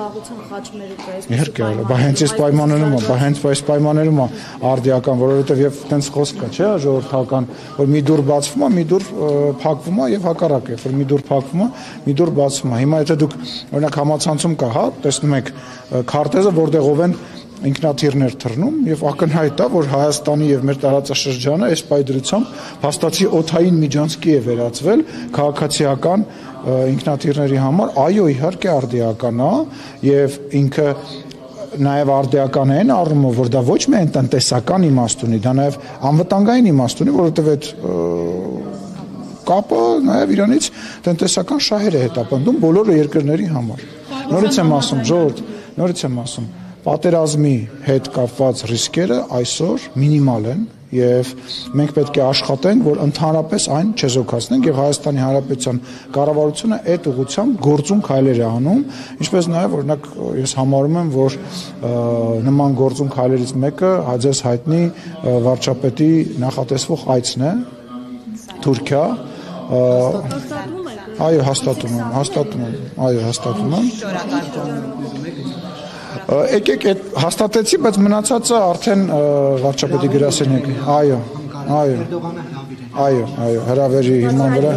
խաղաղության խաչմերուկը է։ Իհարկե, բա հենց այս պայմաններում է արդիական, որովհետև եւ տենց խոսք կա, չէ՞, ժողովրդական, որ մի դուր բացվում է, մի դուր փակվում է եւ հակառակը, որ մի դուր փակվում է, մի դուր բացվում է։ Հիմա եթե դուք օրինակ համացանցում կա, հա, տեսնում եք քարտեզը, որտեղով են ինքնաթիռներ թռնում եւ ակնհայտ է, որ Հայաստանի եւ մեր տարածաշրջանը այս պայդրությամբ փաստացի օդային միջանցքի է վերածվել քաղաքացիական ինքնաթիռների համար, այո, իհարկե արդիական է եւ ինքը նաեւ արդիական է այն առումով, որ դա ոչ միայն տնտեսական իմաստ ունի, դա նաեւ անվտանգային իմաստ ունի, որովհետեւ այդ կապը նաեւ իրանից տնտեսական շահեր է հետապնդում բոլոր երկրների համար։ Նորից եմ ասում, ժողովուրդ, նորից եմ ասում, պատերազմի հետ կապված ռիսկերը այսօր մինիմալ են եւ մենք պետք է աշխատենք, որ ընդհանրապես այն չեզոքացնենք եւ Հայաստանի Հանրապետության կառավարությունը այդ ուղղությամբ գործուն քայլեր է անում, ինչպես նաեւ օրինակ ես համարում եմ, որ նման գործուն քայլերից մեկը հաջես հայտնի վարչապետի նախատեսվող այցն է Թուրքիա։ Այո, հաստատում եմ։ Եկեք այդ հաստատեցի, բայց մնացածը արդեն վարչապետի գրասենյակի։ Այո, հրավերի հիման վրա։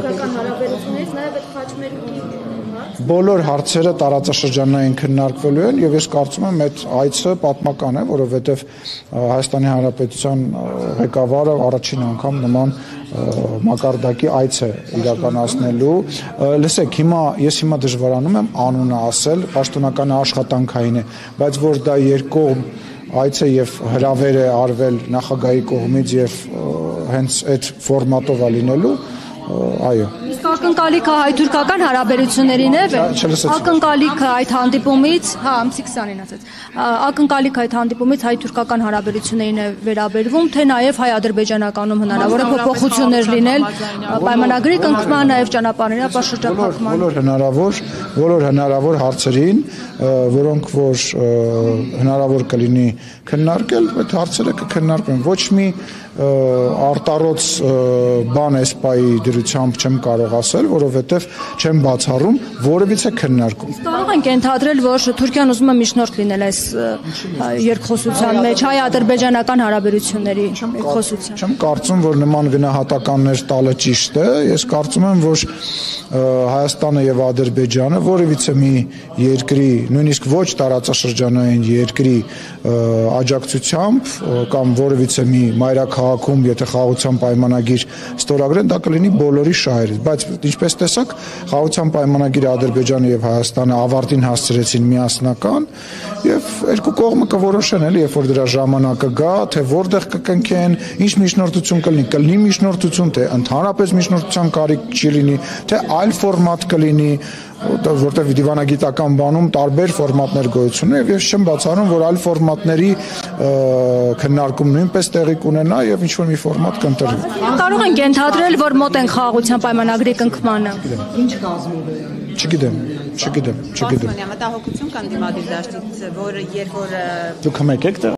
Բոլոր հարցերը տարածաշրջանային քննարկվելու են եւ ես կարծում եմ այդ այցը պատմական է, որովհետեւ Հայաստանի Հանրապետության ղեկավարը առաջին անգամ նման մակարդակի այց է իրականացնելու։ Լսեք, ես հիմա դժվարանում եմ անունը ասել, պաշտոնական աշխատանքային է, բայց որ դա երկկողմ այց է եւ հրավեր է արվել նախագահի կողմից եւ հենց այդ ֆորմատով է լինելու, այո։ Իսկ ակնկալիքը հայ-թուրքական հարաբերություններին է, ակնկալիքը այդ հանդիպումից, ամսի 20-ին ասած, ակնկալիքը այդ հանդիպումից հայ-թուրքական հարաբերություններին է վերաբերվում, թե նաև հայ-ադրբեջանականում հնարավոր է փոփոխություններ լինել պայմանագրի կնքման, նաև ճանապարհների ապաշրջափակման։ Բոլոր հնարավոր հարցերին, որոնք որ հնարավոր կլինի քննարկել, այդ հարցերը կքննարկվեն։ Ոչ մի արտառոց բան էսպայի դրությամբ չեմ կարող ասել, որովհետև չեմ բացառում որևիցե քննարկում։ Կարող ենք ենթադրել, որ Թուրքիան ուզում է միջնորդ լինել այս երկխոսության մեջ, հայ-ադրբեջանական հարաբերությունների երկխոսության։ Չեմ կարծում, որ նման գնահատականներ տալը ճիշտ է։ Ես կարծում եմ, որ Հայաստանը եւ Ադրբեջանը որևիցե մի երկրի, նույնիսկ ոչ տարածաշրջանային երկրի աջակցությամբ կամ որևիցե մի մայրաքաղաքում, եթե խաղաղության պայմանագիր ստորագրեն, դա կլինի բոլորի շահերից, բայց ինչպես տեսակ, խաղաղության պայմանագիրը Ադրբեջանը եւ Հայաստանը ավարտին հասցրեցին միասնական եւ երկու կողմը կորոշեն էլի, երբ որ դրա ժամանակը գա, թե որտեղ կկնքեն, ինչ միջնորդություն կլինի միջնորդություն, թե ընդհանրապես միջնորդության կարիք չի լինի, թե այլ ֆորմատ կլինի, որտեղ դիվանագիտական բանում տարբեր ֆորմատներ գոյություն ունեն եւ ես չեմ բացառում, որ այլ ֆորմատների քննարկում նույնպես տեղի կունենա եւ ինչ որ մի ֆորմատ կընտրվի։ Կարող ենք ենթադրել, որ մոտ են խաղաղության պայմանագրի կնքմանը։ Ինչ կազմով է։ Չգիտեմ։ Մտահոգություն կան դիմադիր դաշտից, որ երբ որ դուք հմեք եք